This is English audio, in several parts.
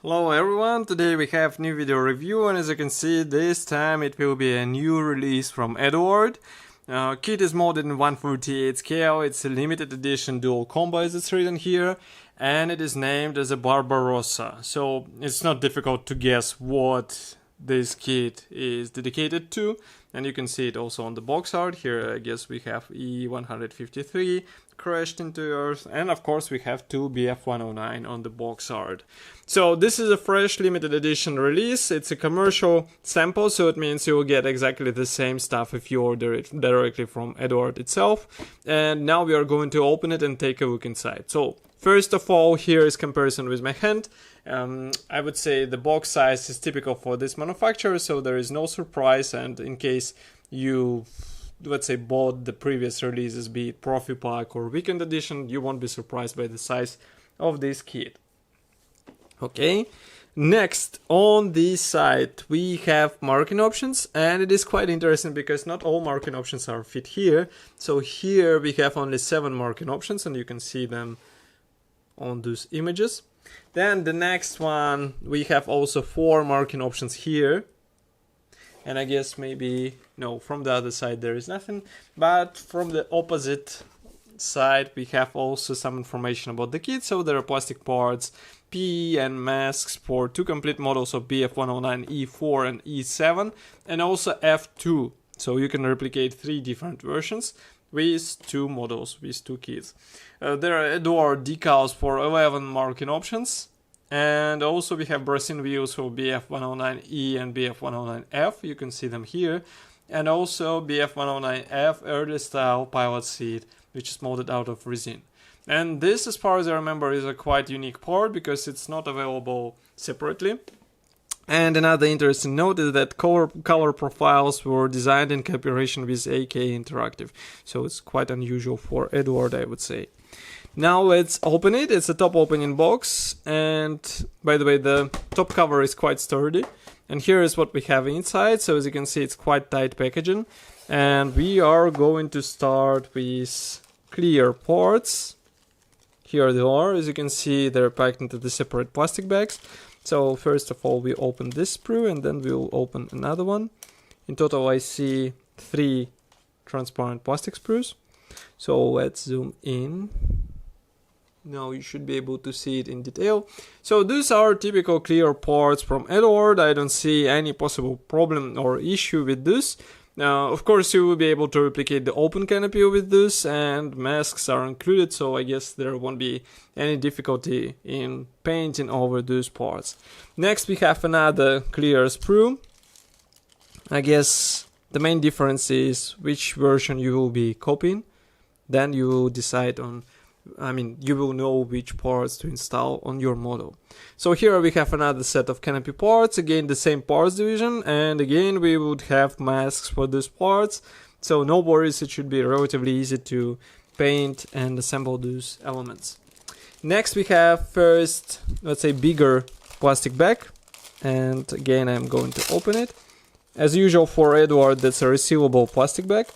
Hello everyone, today we have new video review, and as you can see this time it will be a new release from Eduard. Kit is molded in 1/48 scale, it's a limited edition dual combo as it's written here, and it is named as a Barbarossa. So it's not difficult to guess what this kit is dedicated to, and you can see it also on the box art. Here I guess we have E153 crashed into Earth, and of course we have two BF109 on the box art. So this is a fresh limited edition release. It's a commercial sample, so it means you will get exactly the same stuff if you order it directly from Eduard itself. And now we are going to open it and take a look inside. So first of all, here is comparison with my hand. I would say the box size is typical for this manufacturer, so there is no surprise, and in case you, let's say, bought the previous releases, be it Profi Pack or Weekend Edition, you won't be surprised by the size of this kit. Okay, next on this side we have marking options, and it is quite interesting because not all marking options are fit here. So here we have only 7 marking options, and you can see them on those images. Then the next one, we have also 4 marking options here, and I guess maybe, no, from the other side there is nothing, but from the opposite side we have also some information about the kit. So there are plastic parts, PE and masks for 2 complete models of BF109 E4 and E7, and also F2, so you can replicate 3 different versions with 2 models, with 2 kits. There are Eduard decals for 11 marking options, and also we have Resin wheels for BF109E and BF109F, you can see them here, and also BF109F early style pilot seat, which is molded out of resin. And this, as far as I remember, is a quite unique part because it's not available separately. And another interesting note is that color profiles were designed in cooperation with AK Interactive, so it's quite unusual for Eduard, I would say. Now let's open it. It's a top opening box, and by the way, the top cover is quite sturdy. And here is what we have inside. So as you can see, it's quite tight packaging, and we are going to start with clear parts. Here they are. As you can see, they're packed into the separate plastic bags. So first of all, we open this sprue, and then we'll open another one. In total, I see 3 transparent plastic sprues. So let's zoom in. Now you should be able to see it in detail. So these are typical clear parts from Eduard. I don't see any possible problem or issue with this. Of course, you will be able to replicate the open canopy with this, and masks are included, so I guess there won't be any difficulty in painting over those parts. Next, we have another clear sprue. I guess the main difference is which version you will be copying. Then you will decide on, you will know which parts to install on your model. So here we have another set of canopy parts, again the same parts division, and again we would have masks for these parts. So no worries, it should be relatively easy to paint and assemble those elements. Next we have first, let's say, bigger plastic bag, and again I'm going to open it. As usual for Eduard, that's a resealable plastic bag.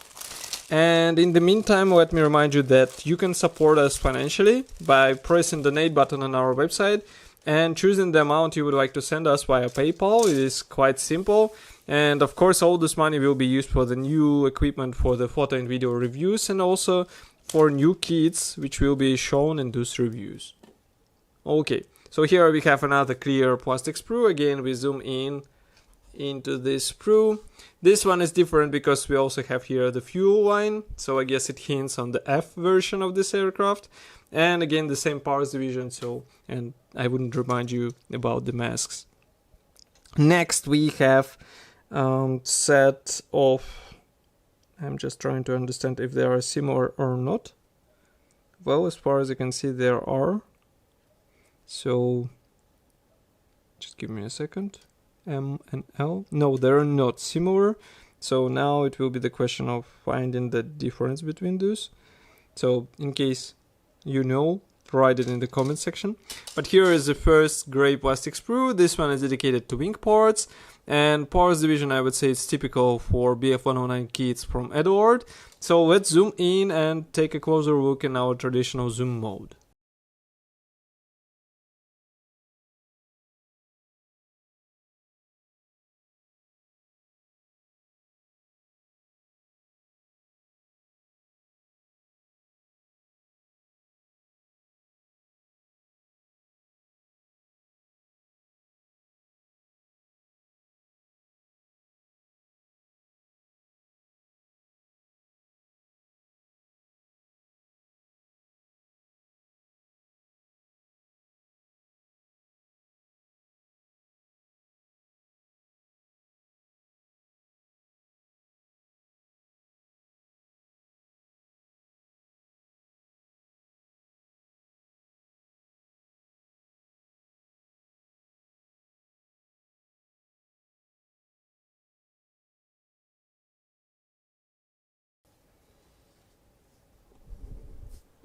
And in the meantime, let me remind you that you can support us financially by pressing the donate button on our website and choosing the amount you would like to send us via PayPal. It is quite simple. And of course, all this money will be used for the new equipment for the photo and video reviews, and also for new kits which will be shown in those reviews. Okay, so here we have another clear plastic sprue. Again, we zoom in into this sprue. This one is different because we also have here the fuel line, so I guess it hints on the F version of this aircraft. And again, the same parts division, so, and I wouldn't remind you about the masks. Next we have set of, I'm just trying to understand if they are similar or not. Well, as far as I can see, there are. So just give me a second. M and L. No, they're not similar. So now it will be the question of finding the difference between those. So in case you know, write it in the comment section. But here is the first gray plastic sprue. This one is dedicated to wing parts. And parts division, I would say it's typical for BF109 kits from Eduard. So let's zoom in and take a closer look in our traditional zoom mode.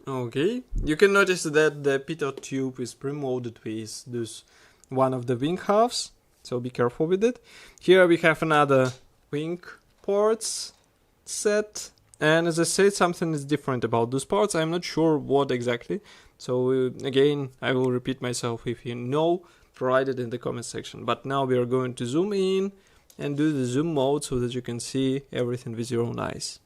Okay, you can notice that the pitot tube is pre-molded with this one of the wing halves, so be careful with it. Here we have another wing parts set, and as I said, something is different about those parts. I'm not sure what exactly, so again, I will repeat myself. If you know, write it in the comment section. But now we are going to zoom in and do the zoom mode so that you can see everything with your own eyes.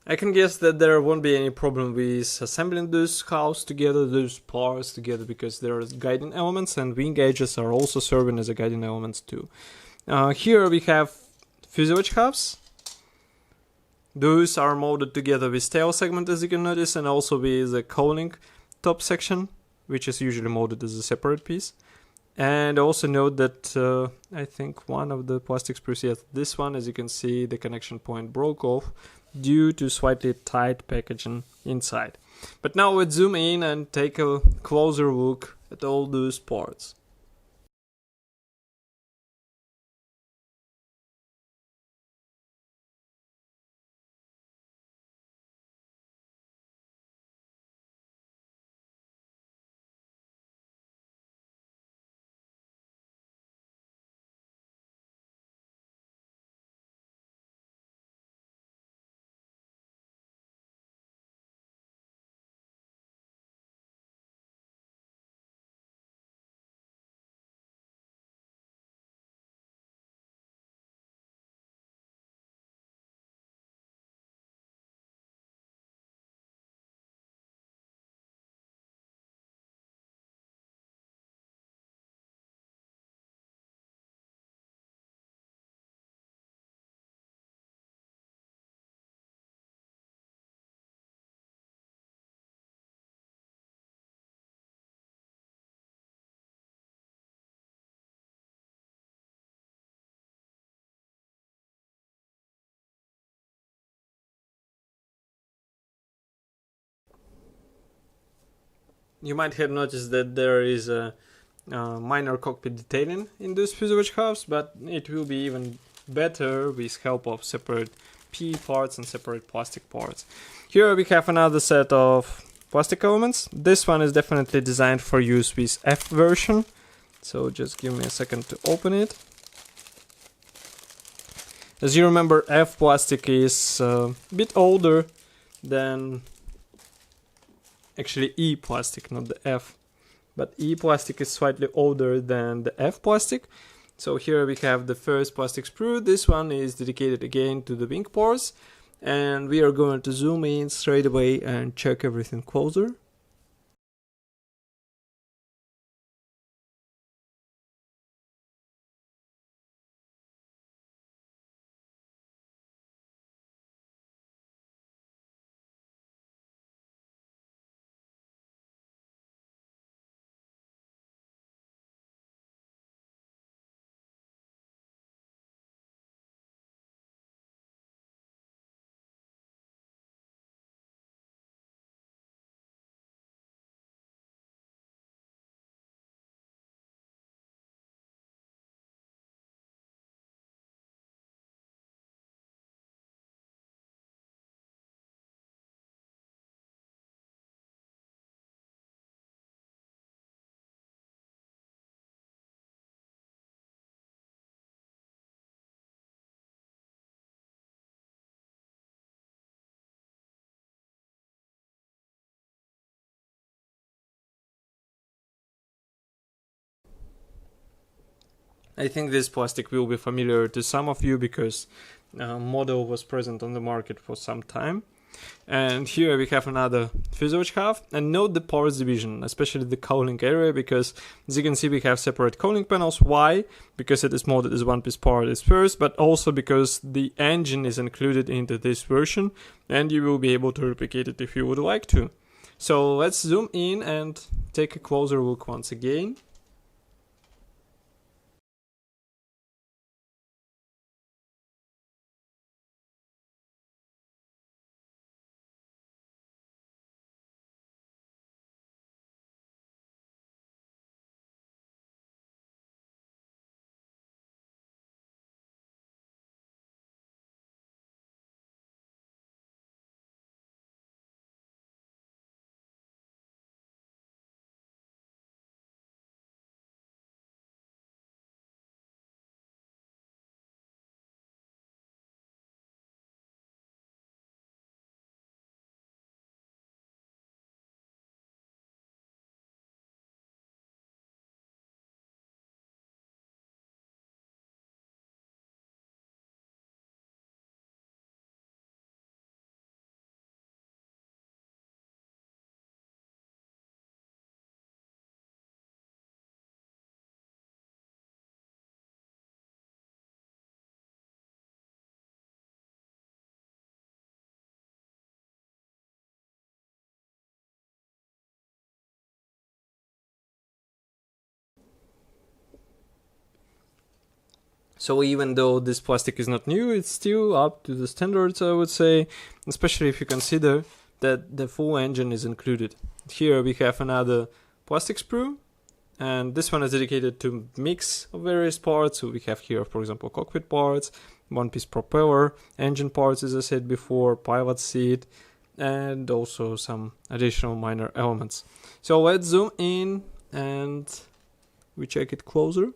I can guess that there won't be any problem with assembling those halves together, those parts together, because there are guiding elements and wing edges are also serving as a guiding elements too. Here we have fuselage halves. Those are molded together with tail segment, as you can notice, and also with the cowling top section, which is usually molded as a separate piece. And also note that I think one of the plastic sprues, yes, this one, as you can see, the connection point broke off due to slightly tight packaging inside. But now let's zoom in and take a closer look at all those parts. You might have noticed that there is a minor cockpit detailing in those fuselage halves, but it will be even better with help of separate P parts and separate plastic parts. Here we have another set of plastic elements. This one is definitely designed for use with F version, so just give me a second to open it. As you remember, F plastic is a bit older than actually E plastic, not the F. But E plastic is slightly older than the F plastic. So here we have the first plastic sprue. This one is dedicated again to the wing pores. And we are going to zoom in straight away and check everything closer. I think this plastic will be familiar to some of you because model was present on the market for some time. And here we have another fuselage half, and note the parts division, especially the cowling area, because as you can see we have separate cowling panels. Why? Because it is molded as one piece part is first, but also because the engine is included into this version and you will be able to replicate it if you would like to. So let's zoom in and take a closer look once again. So even though this plastic is not new, it's still up to the standards, I would say, especially if you consider that the full engine is included. Here we have another plastic sprue, and this one is dedicated to mix of various parts. So we have here, for example, cockpit parts, one-piece propeller, engine parts, as I said before, pilot seat, and also some additional minor elements. So let's zoom in and we check it closer.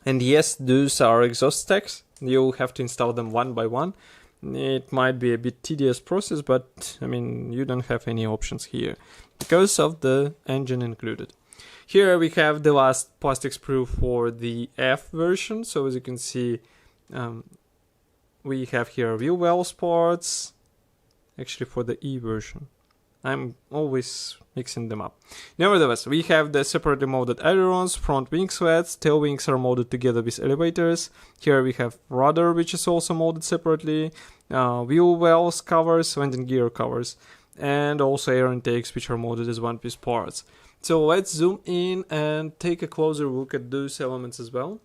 And yes, those are exhaust stacks. You'll have to install them one by one. It might be a bit tedious process, but I mean, you don't have any options here because of the engine included. Here we have the last plastic sprue for the F version. So as you can see, we have here wheel wells parts, actually for the E version. I'm always mixing them up. Nevertheless, we have the separately molded ailerons, front wing slats, tail wings are molded together with elevators. Here we have rudder, which is also molded separately, wheel wells covers, landing gear covers, and also air intakes, which are molded as one-piece parts. So let's zoom in and take a closer look at those elements as well.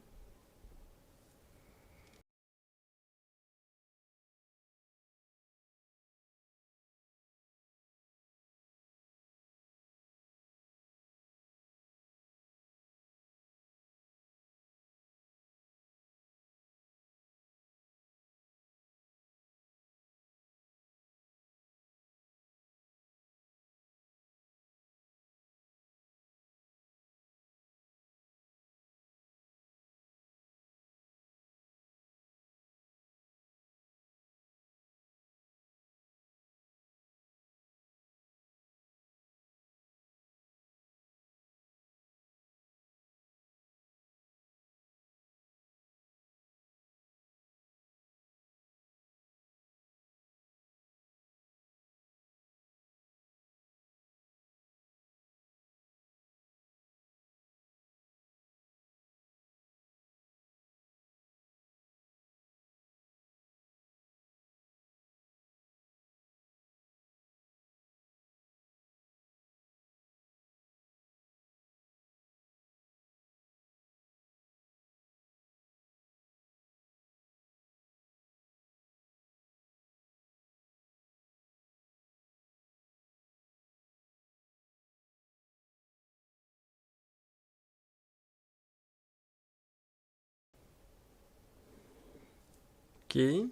Okay,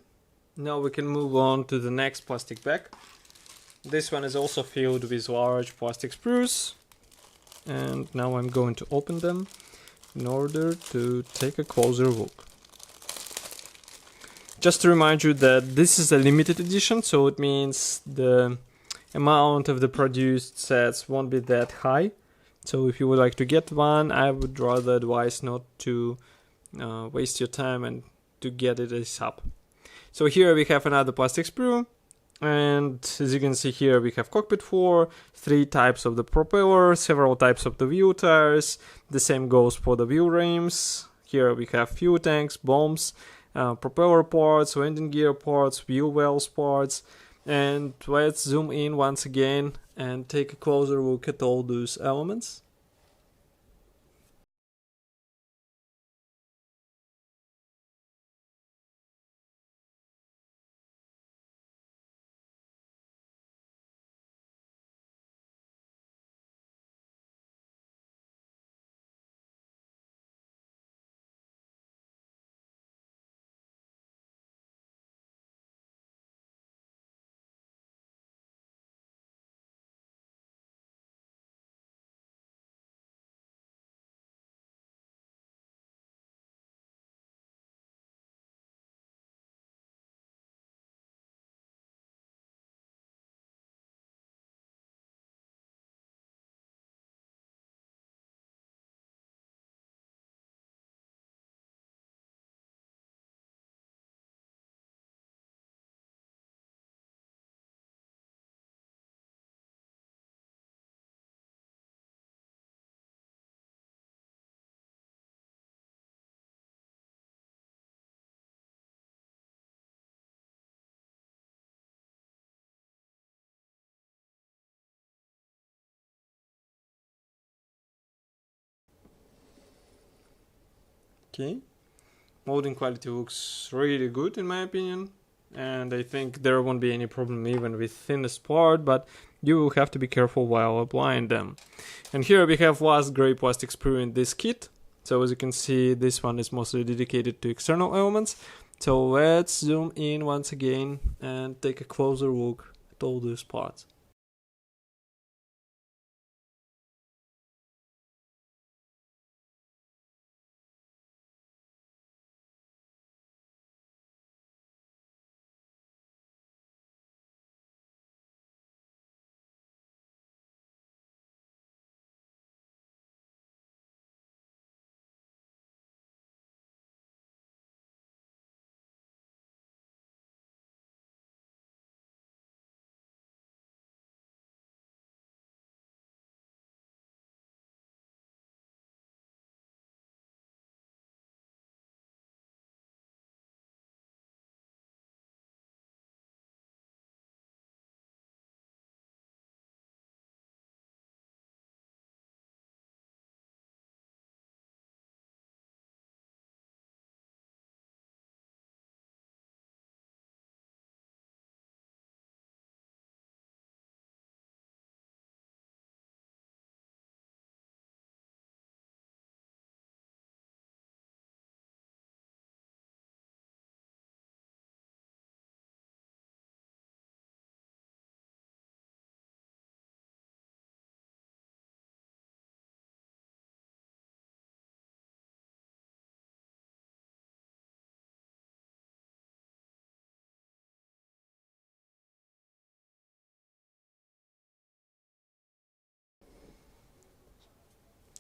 now we can move on to the next plastic bag. This one is also filled with large plastic sprues, and now I'm going to open them in order to take a closer look. Just to remind you that this is a limited edition, so it means the amount of the produced sets won't be that high. So if you would like to get one, I would rather advise not to waste your time and to get it ASAP. So here we have another plastic sprue, and as you can see here we have cockpit floor, 3 types of the propeller, several types of the wheel tires. The same goes for the wheel rims. Here we have fuel tanks, bombs, propeller parts, landing gear parts, wheel wells parts. And let's zoom in once again and take a closer look at all those elements. Okay, molding quality looks really good in my opinion, and I think there won't be any problem even with thinnest part, but you will have to be careful while applying them. And here we have last gray plastic sprue in this kit. So as you can see, this one is mostly dedicated to external elements. So let's zoom in once again and take a closer look at all those parts.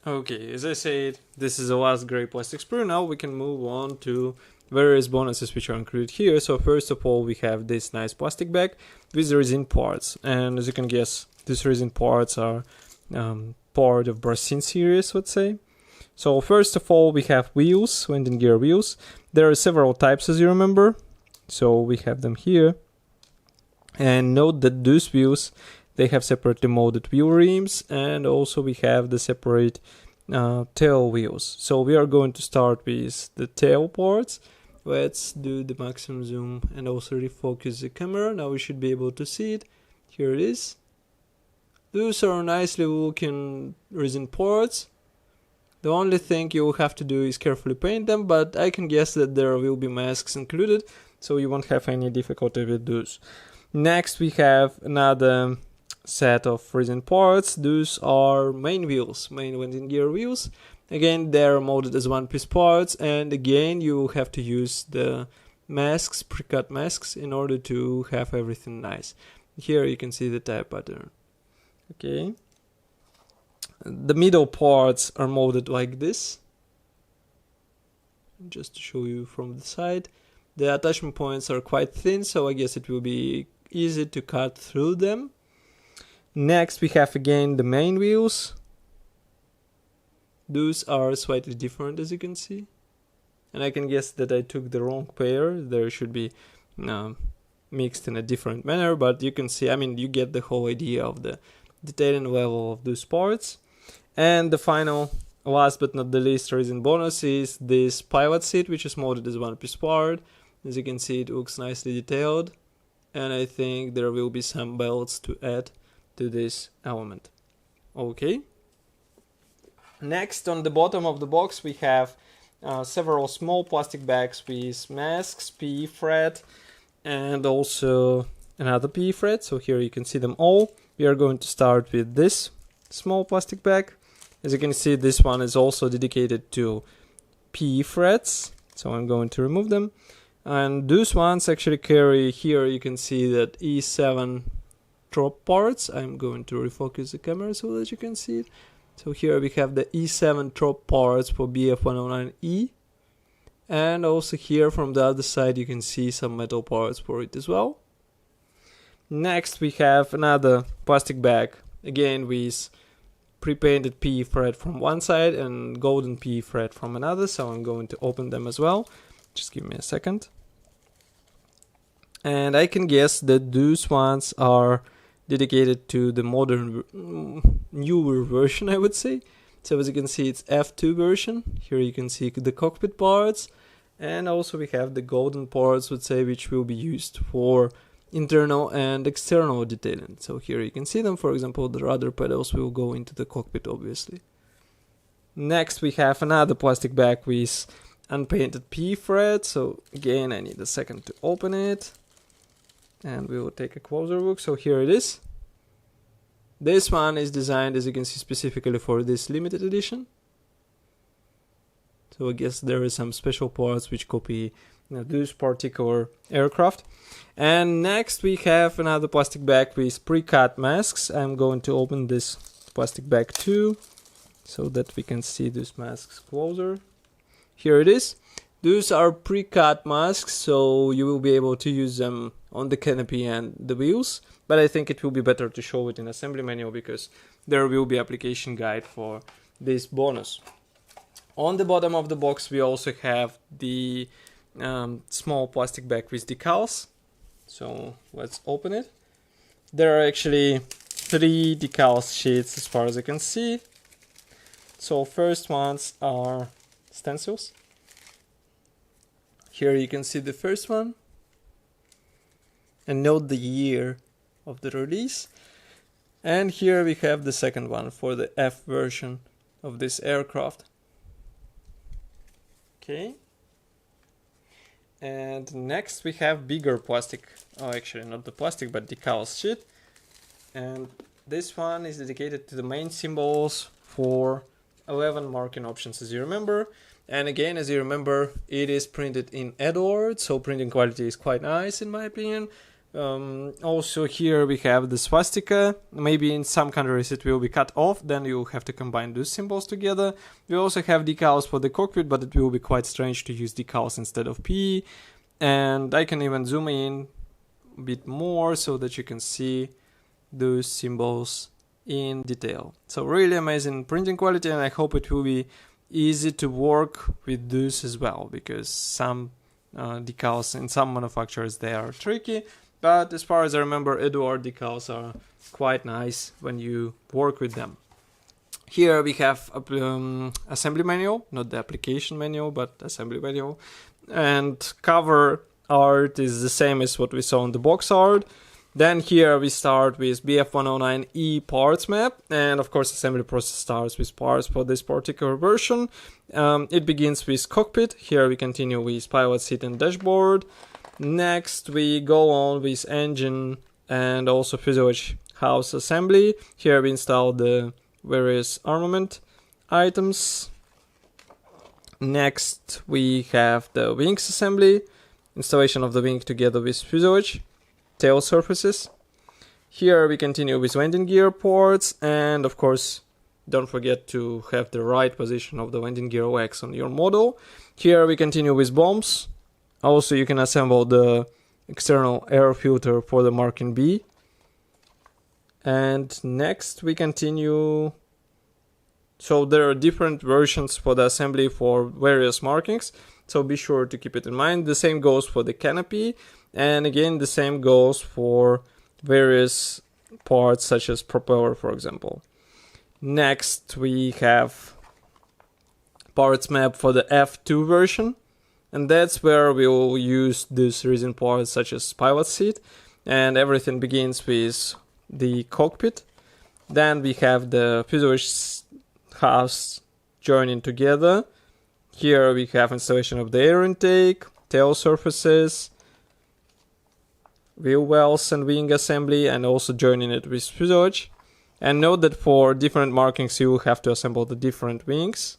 Okay, as I said, this is the last gray plastic sprue. Now we can move on to various bonuses which are included here. So first of all, we have this nice plastic bag with resin parts, and as you can guess, these resin parts are part of Resin series, let's say. So first of all, we have wheels, landing gear wheels. There are several types, as you remember. So we have them here, and note that those wheels, they have separately molded wheel rims, and also we have the separate tail wheels. So we are going to start with the tail parts. Let's do the maximum zoom and also refocus the camera. Now we should be able to see it. Here it is. Those are nicely looking resin parts. The only thing you will have to do is carefully paint them, but I can guess that there will be masks included. so you won't have any difficulty with those. Next we have another set of resin parts. Those are main wheels, main landing gear wheels. Again, they're molded as one-piece parts, and again you have to use the masks, pre-cut masks, in order to have everything nice. Here you can see the type pattern. Okay. The middle parts are molded like this. Just to show you from the side. The attachment points are quite thin, so I guess it will be easy to cut through them. Next we have again the main wheels. Those are slightly different, as you can see. And I can guess that I took the wrong pair. There should be mixed in a different manner, but you can see, I mean, you get the whole idea of the detailing level of those parts. And the final, last but not the least, resin bonus is this pilot seat, which is molded as one-piece part. As you can see, it looks nicely detailed, and I think there will be some belts to add to this element. Okay. Next, on the bottom of the box, we have several small plastic bags with masks, PE thread, and also another PE thread. So here you can see them all. We are going to start with this small plastic bag. As you can see, this one is also dedicated to PE threads, so I'm going to remove them. And those ones actually carry, here you can see that E7 drop parts. I'm going to refocus the camera so that you can see it. So here we have the E7 drop parts for BF109E. And also here from the other side you can see some metal parts for it as well. Next we have another plastic bag, again with pre-painted PE thread from one side and golden PE thread from another, so I'm going to open them as well. Just give me a second. And I can guess that those ones are dedicated to the modern, newer version, I would say. So as you can see, it's F2 version. Here you can see the cockpit parts, and also we have the golden parts, would say, which will be used for internal and external detailing. So here you can see them. For example, the rudder pedals will go into the cockpit, obviously. Next we have another plastic bag with unpainted PE thread. So again, I need a second to open it, and we will take a closer look. So here it is. This one is designed, as you can see, specifically for this limited edition. So I guess there is some special parts which copy this particular aircraft. And next we have another plastic bag with pre-cut masks. I'm going to open this plastic bag too, so that we can see these masks closer. Here it is. Those are pre-cut masks, so you will be able to use them on the canopy and the wheels, but I think it will be better to show it in assembly manual because there will be application guide for this bonus. On the bottom of the box we also have the small plastic bag with decals. So let's open it. There are actually 3 decal sheets as far as I can see. So first ones are stencils. Here you can see the first one, and note the year of the release. And here we have the second one for the F version of this aircraft. Okay. And next we have bigger plastic, actually not the plastic but decal sheet. And this one is dedicated to the main symbols for 11 marking options, as you remember. And again, as you remember, it is printed in Eduard, so printing quality is quite nice in my opinion. Also here we have the swastika. Maybe in some countries it will be cut off, then you'll have to combine those symbols together. We also have decals for the cockpit, but it will be quite strange to use decals instead of PE. And I can even zoom in a bit more so that you can see those symbols in detail. So really amazing printing quality, and I hope it will be easy to work with those as well, because some decals in some manufacturers, they are tricky, but as far as I remember, Eduard decals are quite nice when you work with them. Here we have assembly manual, not the application manual, but assembly manual, and cover art is the same as what we saw on the box art. Then here we start with BF109E parts map, and of course assembly process starts with parts for this particular version. It begins with cockpit. Here we continue with pilot seat and dashboard. Next we go on with engine and also fuselage house assembly. Here we install the various armament items. Next we have the wings assembly, installation of the wing together with fuselage, tail surfaces. Here we continue with landing gear parts, and of course don't forget to have the right position of the landing gear legs on your model. Here we continue with bombs. Also you can assemble the external air filter for the marking B. And next we continue. So there are different versions for the assembly for various markings, so be sure to keep it in mind. The same goes for the canopy, and again the same goes for various parts such as propeller, for example. Next we have parts map for the F2 version, and that's where we'll use these resin parts such as pilot seat, and everything begins with the cockpit. Then we have the fuselage halves joining together. Here we have installation of the air intake, tail surfaces, wheel wells and wing assembly, and also joining it with fuselage. And note that for different markings you will have to assemble the different wings.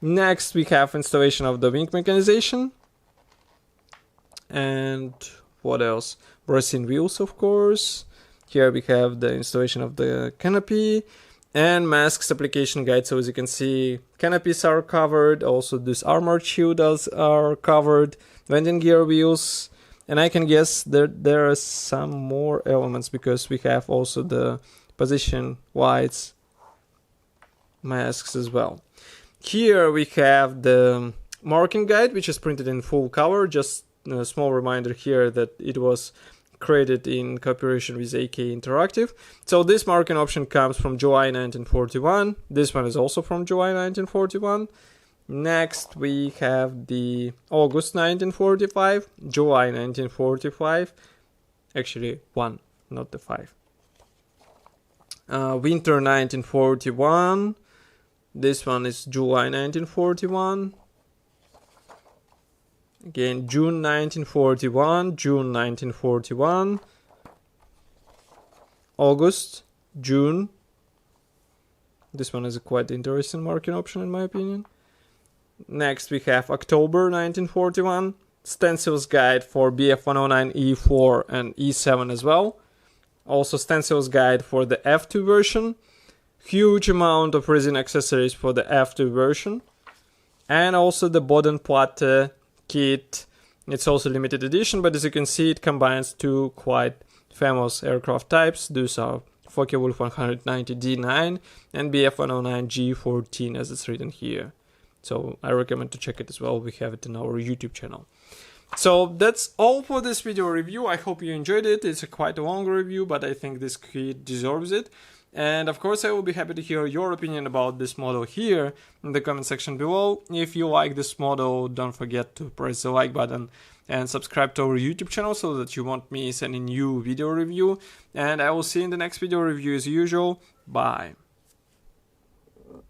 Next we have installation of the wing mechanization. And what else? Resin wheels, of course. Here we have the installation of the canopy and masks application guide. So as you can see, canopies are covered, also this armored shields are covered, landing gear wheels, and I can guess that there are some more elements because we have also the position lights masks as well. Here we have the marking guide, which is printed in full color. Just a small reminder here that it was created in cooperation with AK Interactive. So this marking option comes from July 1941. This one is also from July 1941. Next we have the August 1945, July 1945, actually 1, not the 5. Winter 1941, this one is July 1941. Again, June 1941, June 1941, August, June. This one is a quite interesting marking option in my opinion. Next we have October 1941, stencils guide for BF109 E4 and E7 as well. Also stencils guide for the F2 version. Huge amount of resin accessories for the F2 version. And also the Bodenplatte kit. It's also limited edition, but as you can see it combines two quite famous aircraft types. Those are Focke-Wulf 190D9 and BF109 G14 as it's written here. So I recommend to check it as well. We have it in our YouTube channel. So that's all for this video review. I hope you enjoyed it. It's quite a long review, but I think this kit deserves it. And of course I will be happy to hear your opinion about this model here in the comment section below. If you like this model, don't forget to press the like button and subscribe to our YouTube channel so that you won't miss any new video review. And I will see you in the next video review as usual. Bye.